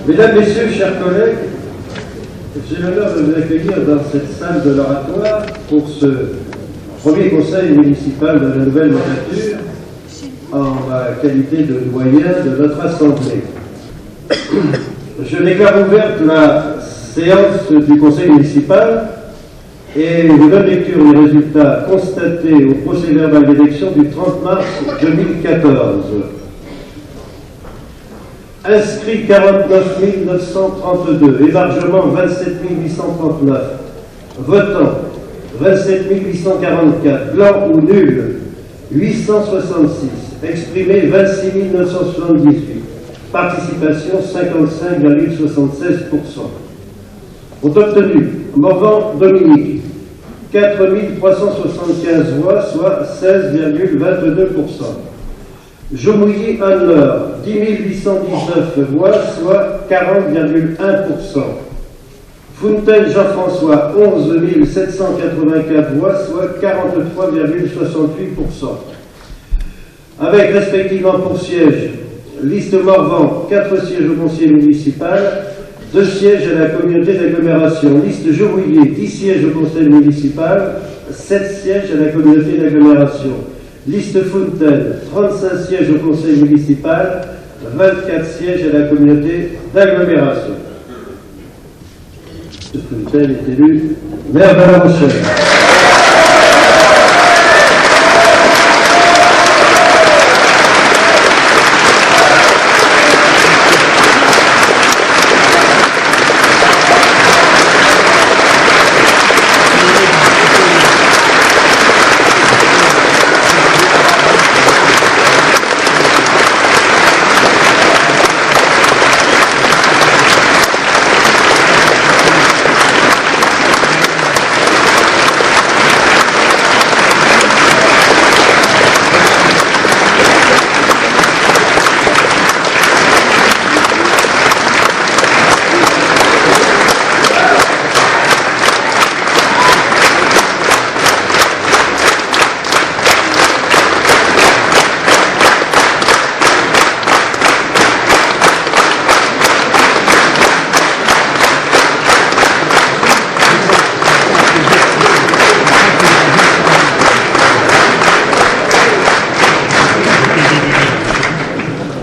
Mesdames, Messieurs, chers collègues, j'ai l'honneur de vous accueillir dans cette salle de l'oratoire pour ce premier conseil municipal de la nouvelle mandature en ma qualité de doyen de notre assemblée. Je déclare ouverte la séance du conseil municipal et je donne lecture des résultats constatés au procès-verbal d'élection du 30 mars 2014. Inscrits 49 932, émargement 27 839, votants 27 844, blancs ou nuls 866, exprimés 26 978, participation 55,76%. Ont obtenu Morvan Dominique 4 375 voix, soit 16,22%. Jomouilly Anne-Laure 10 819 voix, soit 40,1%. Fontaine Jean-François 11 784 voix, soit 43,68%. Avec respectivement pour siège liste Morvan 4 sièges au conseil municipal, 2 sièges à la communauté d'agglomération. Liste Jomouilly 10 sièges au conseil municipal, 7 sièges à la communauté d'agglomération. Liste Fontaine 35 sièges au conseil municipal, 24 sièges à la communauté d'agglomération. M. Fontaine est élu maire de La Rochelle.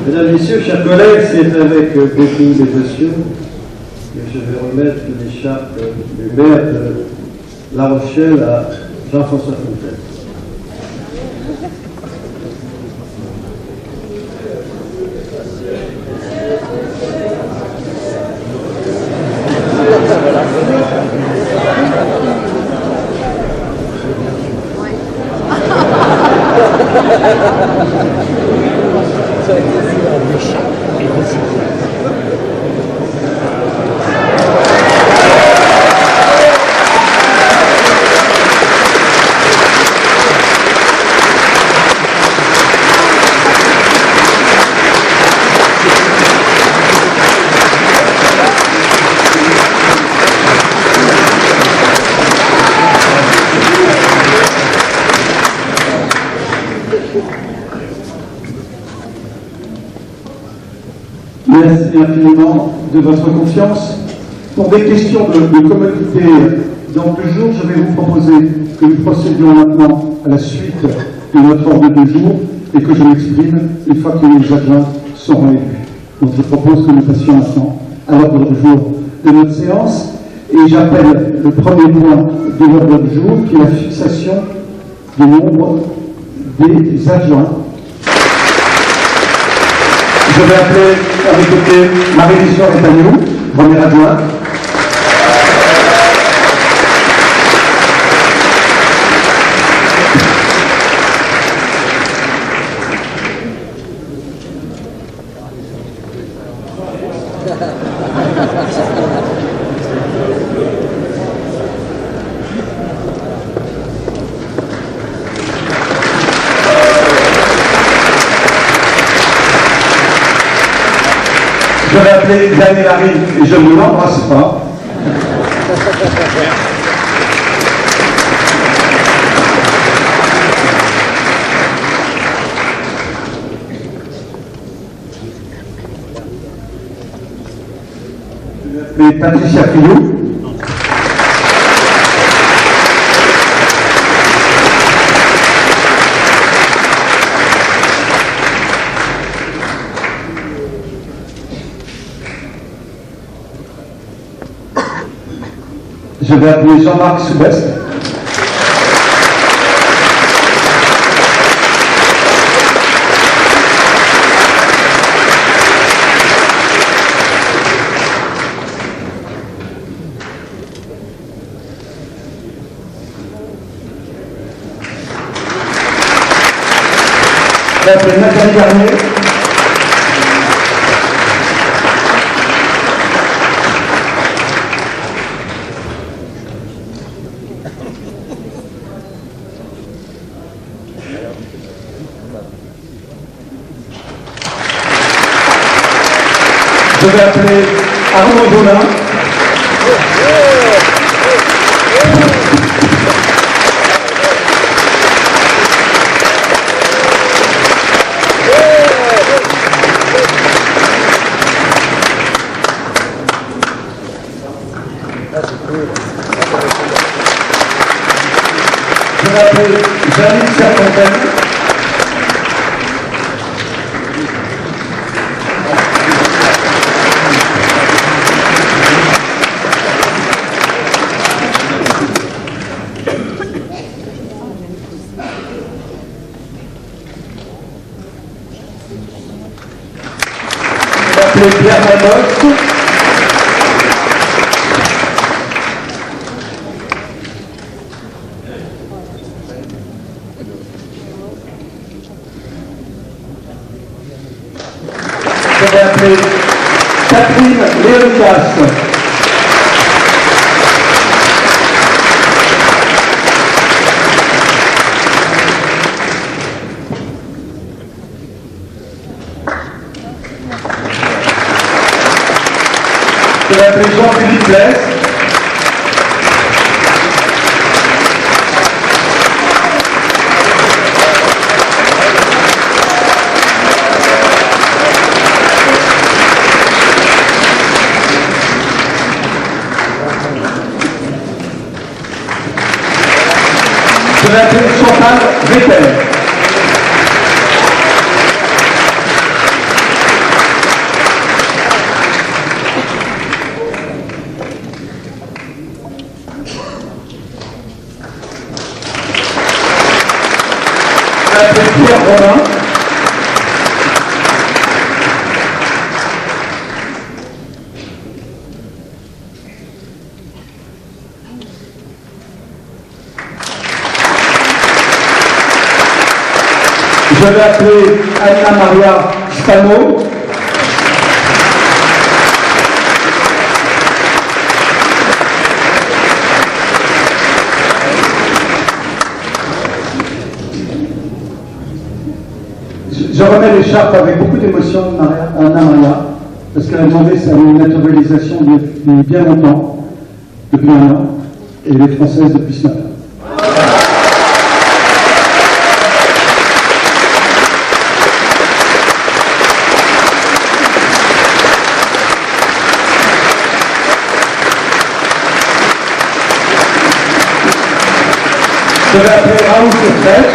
Mesdames, Messieurs, chers collègues, c'est avec beaucoup d'émotion que je vais remettre l'écharpe du maire de La Rochelle à Jean-François Fontaine. Merci infiniment de votre confiance. Pour des questions de commodité d'ordre du jour, je vais vous proposer que nous procédions maintenant à la suite de notre ordre du jour et que je m'exprime une fois que les adjoints seront élus. Donc je propose que nous passions maintenant à l'ordre du jour de notre séance et j'appelle le premier point de l'ordre du jour qui est la fixation du nombre des adjoints. Je vais appeler à mes côtés Marie-Lucienne Rétagnou, première adjointe. Je vais appeler Daniel Harry et je ne l'embrasse pas. appeler Patricia Fillou. Je vais appeler Jean-Marc Soubest. Je vais appeler Nathalie Garnier. Je vais appeler Arnaud Bonin. Je vais appeler Janine Serfontaine. Je vais appeler Pierre Manos. Je vais appeler Catherine Léonidas. Je vais appeler Jean-Philippe Blaise. Je vais appeler Chantal Vettel. Je vais appeler Pierre Romain. Je vais appeler Anna Maria Stano. Je remets l'écharpe avec beaucoup d'émotion à Anna Maria, parce qu'elle a demandé sa naturalisation depuis bien longtemps, depuis 1 an, et elle est française depuis ce matin. Je vais appeler Raoul Sefred.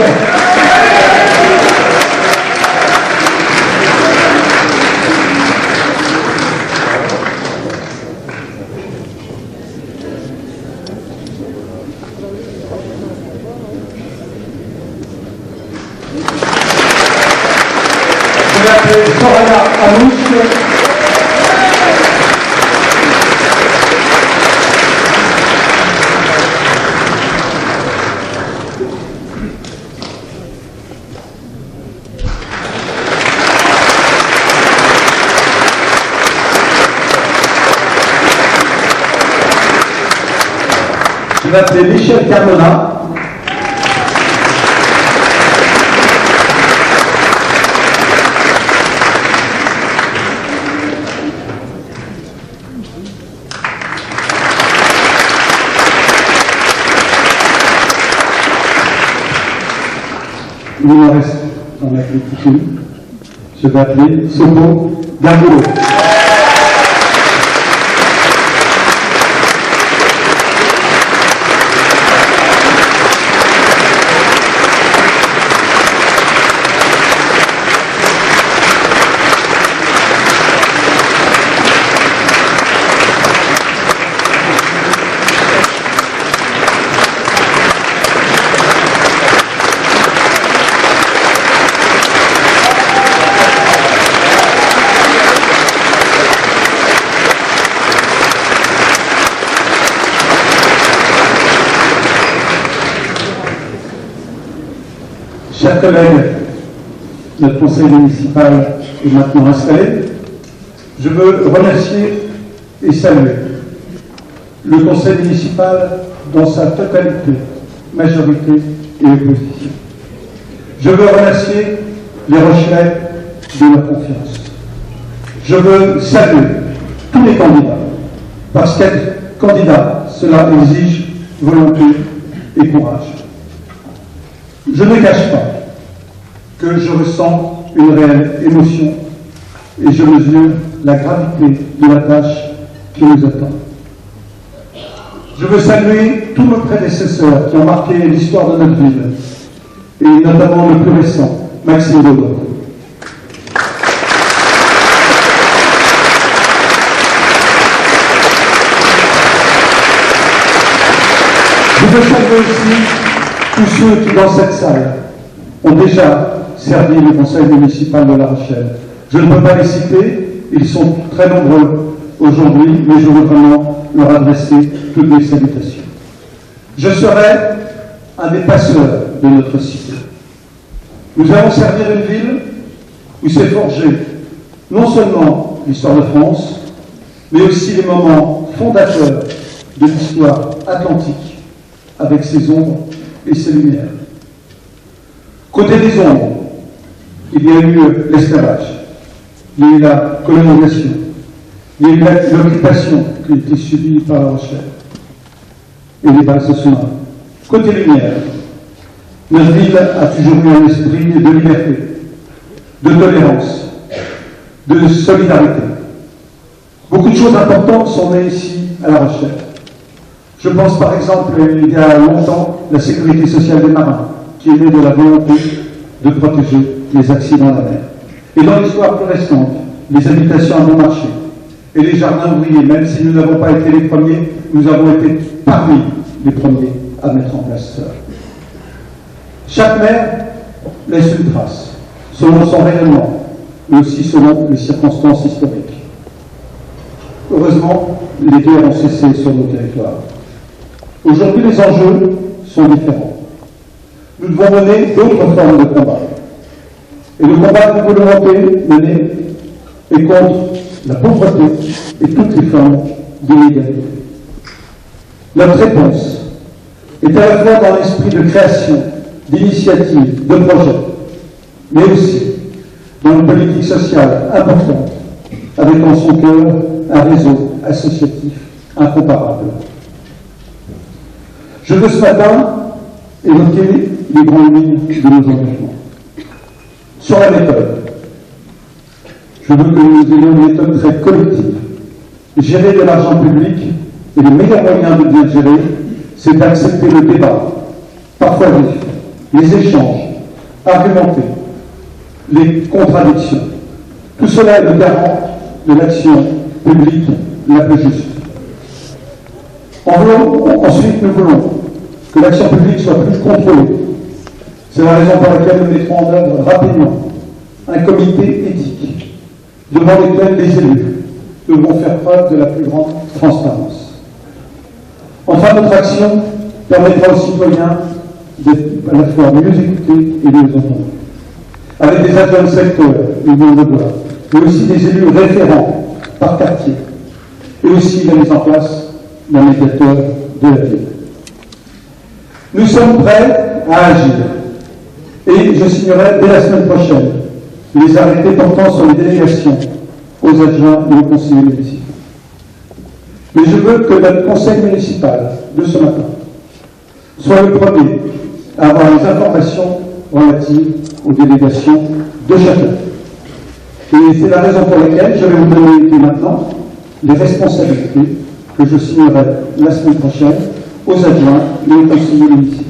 Je vais appeler Soraya Amouche. Je vais appeler Michel Carmona. Il me reste dans la critique. Je vais appeler Sopo Gargolo. Chers collègues, notre conseil municipal est maintenant installé. Je veux remercier et saluer le conseil municipal dans sa totalité, majorité et opposition. Je veux remercier les Rochelais de leur confiance. Je veux saluer tous les candidats, parce qu'être candidat, cela exige volonté et courage. Je ne cache pas que je ressens une réelle émotion et je mesure la gravité de la tâche qui nous attend. Je veux saluer tous nos prédécesseurs qui ont marqué l'histoire de notre ville, et notamment le plus récent, Maxime Baudouin. Je veux saluer aussi tous ceux qui, dans cette salle, ont déjà servi le conseil municipal de La Rochelle. Je ne peux pas les citer, ils sont très nombreux aujourd'hui, mais je veux vraiment leur adresser toutes mes salutations. Je serai un des passeurs de notre cité. Nous allons servir une ville où s'est forgée non seulement l'histoire de France, mais aussi les moments fondateurs de l'histoire atlantique, avec ses ombres et ses lumières. Côté des ombres, il y a eu l'esclavage, il y a eu la colonisation, il y a eu l'occupation qui a été subie par La Rochelle et les bases de sous-marins. Côté lumière, notre ville a toujours eu un esprit de liberté, de tolérance, de solidarité. Beaucoup de choses importantes sont nées ici à La Rochelle. Je pense par exemple, il y a longtemps, la sécurité sociale des marins, qui est née de la volonté de protéger les accidents à la mer. Et dans l'histoire plus récente, les habitations à bon marché et les jardins ouvriers, même si nous n'avons pas été les premiers, nous avons été parmi les premiers à mettre en place cela. Chaque maire laisse une trace, selon son rayonnement, mais aussi selon les circonstances historiques. Heureusement, les guerres ont cessé sur nos territoires. Aujourd'hui, les enjeux sont différents. Nous devons mener d'autres formes de combat. Et le combat que nous voulons mener est contre la pauvreté et toutes les formes d'inégalité. Notre réponse est à la fois dans l'esprit de création, d'initiative, de projet, mais aussi dans une politique sociale importante, avec en son cœur un réseau associatif incomparable. Je veux ce matin évoquer les grandes lignes de nos engagements. Sur la méthode, je veux que nous ayons une méthode très collective. Gérer de l'argent public et le meilleur moyen de bien gérer, c'est d'accepter le débat, parfois vif, les échanges, argumenter, les contradictions. Tout cela est le garant de l'action publique la plus juste. Ensuite, nous voulons que l'action publique soit plus contrôlée. C'est la raison pour laquelle nous mettrons en œuvre rapidement un comité éthique devant lequel les élus devront faire preuve de la plus grande transparence. Enfin, notre action permettra aux citoyens d'être à la fois mieux écoutés et mieux entendus. Avec des adjoints de secteur, ils vont le voir, mais aussi des élus référents par quartier, et aussi la mise en place d'un médiateur de la ville. Nous sommes prêts à agir, et je signerai dès la semaine prochaine les arrêtés portant sur les délégations aux adjoints et aux conseillers municipaux. Mais je veux que notre conseil municipal de ce matin soit le premier à avoir les informations relatives aux délégations de chacun. Et c'est la raison pour laquelle je vais vous donner dès maintenant les responsabilités que je signerai la semaine prochaine aux adjoints et aux conseillers municipaux.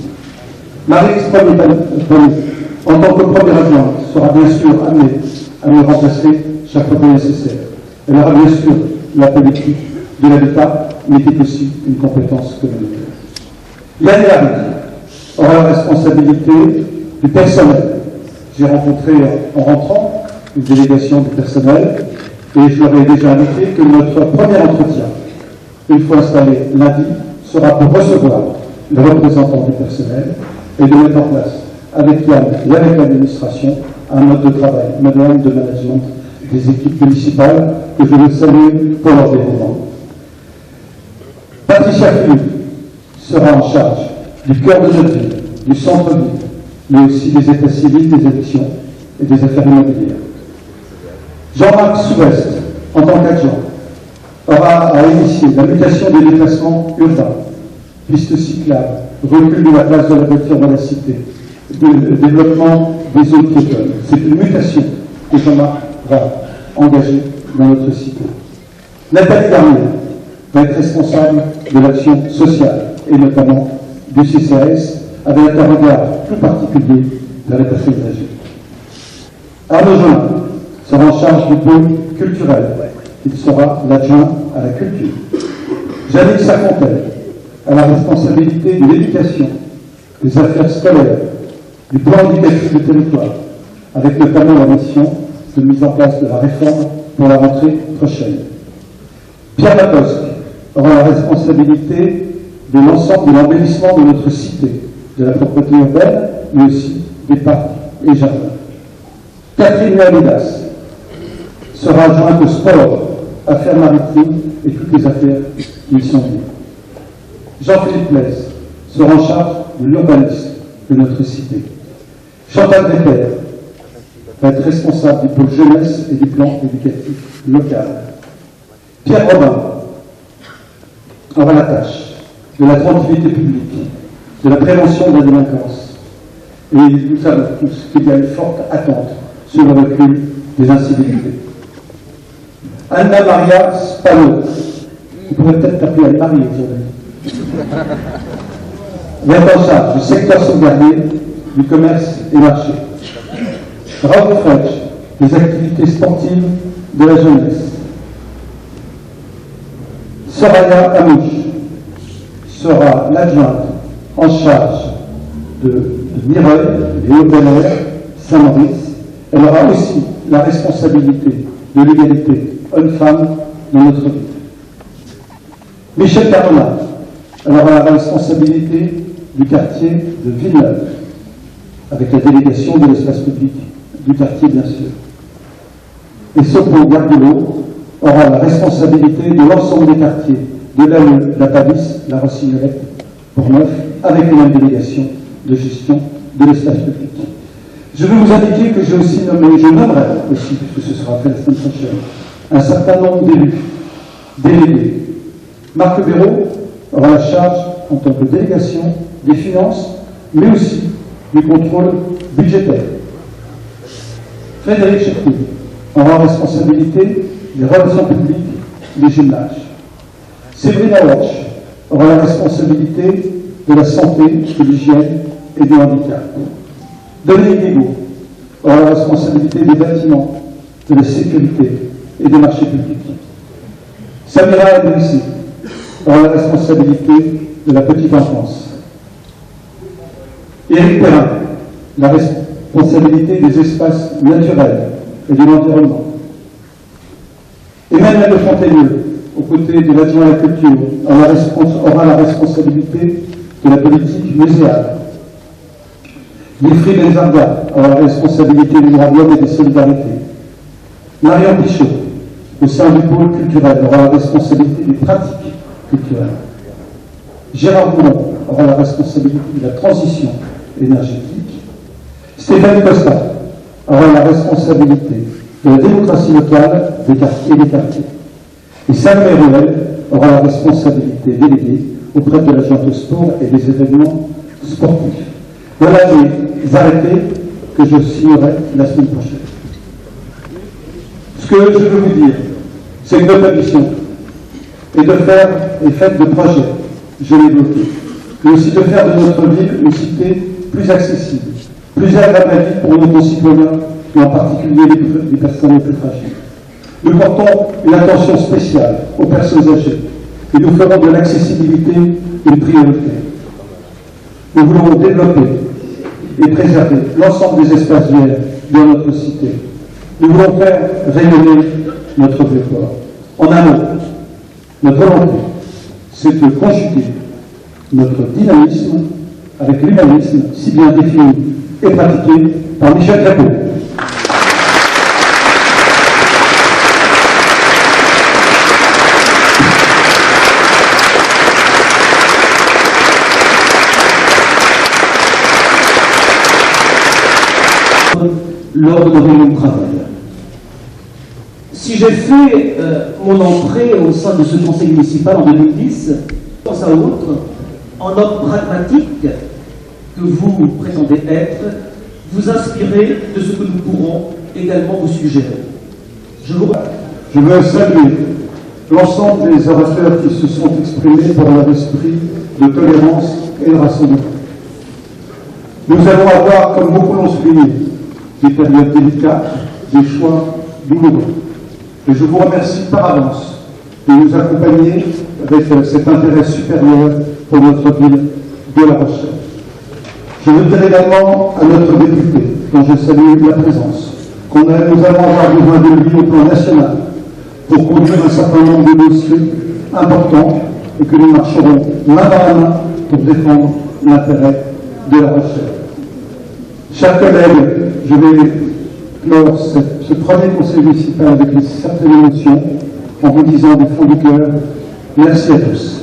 Marie-Exprime, en tant que premier adjoint, sera bien sûr amenée à me remplacer chaque fois que nécessaire. Elle aura bien sûr la politique de l'habitat, mais qui est aussi une compétence communautaire. L'année aura la responsabilité du personnel. J'ai rencontré en rentrant une délégation du personnel et je leur ai déjà indiqué que notre premier entretien, une fois installé lundi, sera pour recevoir les représentants du personnel et de mettre en place avec Yann et avec l'administration, un mode de travail moderne de management des équipes municipales que je veux saluer pour leur dévouement. Patricia Philippe sera en charge du cœur de notre ville, du centre-ville, mais aussi des états civils, des élections et des affaires immobilières. Jean-Marc Souvest, en tant qu'adjoint, aura à initier la mutation des déplacements urbains, pistes cyclables, recul de la place de la voiture dans la cité, le développement des zones piétonnes. C'est une mutation que Jean-Marc va engager dans notre cité. Nathalie Garnier va être responsable de l'action sociale et notamment du CCAS avec un regard tout particulier vers les personnes âgées. Arnaud Jolin sera en charge du pôle culturel. Il sera l'adjoint à la culture. Jannick Safontaine a la responsabilité de l'éducation, des affaires scolaires, du plan éducatif du territoire, avec notamment la mission de mise en place de la réforme pour la rentrée prochaine. Pierre Latosque aura la responsabilité de l'ensemble de l'embellissement de notre cité, de la propreté urbaine, mais aussi des parcs et jardins. Catherine Léonidas sera adjointe au sport, affaires maritimes et toutes les affaires qui y sont liées. Jean-Philippe Lez sera en charge de l'urbanisme de notre cité. Chantal Decker va être responsable du pôle jeunesse et du plan éducatif local. Pierre Robin aura la tâche de la tranquillité publique, de la prévention de la délinquance. Et nous savons tous qu'il y a une forte attente sur le recul des incivilités. Anna Maria Spano, vous pourrez peut-être t'appeler Anne-Marie aujourd'hui, va être en charge du secteur sauvegardier, du commerce et marché. Raoul French, des activités sportives de la jeunesse. Soraya Amouche sera l'adjointe en charge de Mireuil et Aubenaire, Saint-Maurice. Elle aura aussi la responsabilité de l'égalité homme-femme dans notre ville. Michel Carona aura la responsabilité du quartier de Villeneuve, avec la délégation de l'espace public du quartier, bien sûr. Et Sopo Gargolo aura la responsabilité de l'ensemble des quartiers, de l'Aile, la Palisse, la Rossignorette, Portneuf, avec la délégation de gestion de l'espace public. Je vais vous indiquer que j'ai aussi nommé, je nommerai aussi, puisque ce sera fait la semaine prochaine, un certain nombre d'élus, délégués. Marc Béraud aura la charge, en tant que délégation, des finances, mais aussi du contrôle budgétaire. Frédéric Cherkou aura responsabilité des relations publiques des gymnases. Séverine Walsh aura la responsabilité de la santé, de l'hygiène et du handicap. Dominique Guégaud aura la responsabilité des bâtiments, de la sécurité et des marchés publics. Samira Edrissi aura la responsabilité de la petite enfance. Éric Perrin, la responsabilité des espaces naturels et de l'environnement. Emmanuel de Fontaigneux, aux côtés de l'adjoint à la culture, aura la responsabilité de la politique muséale. Wilfried Benzarda aura la responsabilité du droit de l'homme et des solidarités. Marion Pichot, au sein du pôle culturel, aura la responsabilité des pratiques culturelles. Gérard Boulon aura la responsabilité de la transition énergétique. Stéphane Costa aura la responsabilité de la démocratie locale des quartiers et des quartiers. Et Samuel Ruel aura la responsabilité déléguée auprès de l'agent au sport et des événements sportifs. Voilà les arrêtés que je signerai la semaine prochaine. Ce que je veux vous dire, c'est que notre mission est de faire et faite de projets, je l'ai évoqué, mais aussi de faire de notre ville une cité plus accessible, plus agréable à vivre pour nos concitoyens, et en particulier les personnes les plus fragiles. Nous portons une attention spéciale aux personnes âgées et nous ferons de l'accessibilité une priorité. Nous voulons développer et préserver l'ensemble des espaces verts de notre cité. Nous voulons faire rayonner notre vieux port. En un mot, notre volonté, c'est de conjuguer notre dynamisme avec l'humanisme si bien défini et pratiquée par Michel Capot. Lors de nos réunions de travail. Si j'ai fait mon entrée au sein de ce conseil municipal en 2010, pense à autre, en homme pragmatique que vous prétendez être, vous inspirez de ce que nous pourrons également vous suggérer. Je veux saluer l'ensemble des orateurs qui se sont exprimés pour leur esprit de tolérance et de rassemblement. Nous allons avoir, comme beaucoup l'ont souligné, des périodes délicates, des choix douloureux. Et je vous remercie par avance de nous accompagner avec cet intérêt supérieur pour notre ville de La Rochelle. Je veux dire également à notre député, dont je salue la présence, nous allons avoir besoin de lui au plan national pour conduire un certain nombre de dossiers importants et que nous marcherons main dans la main pour défendre l'intérêt de La Rochelle. Chers collègues, je vais clore ce premier conseil municipal avec une certaine émotion en vous disant du fond du cœur, merci à tous.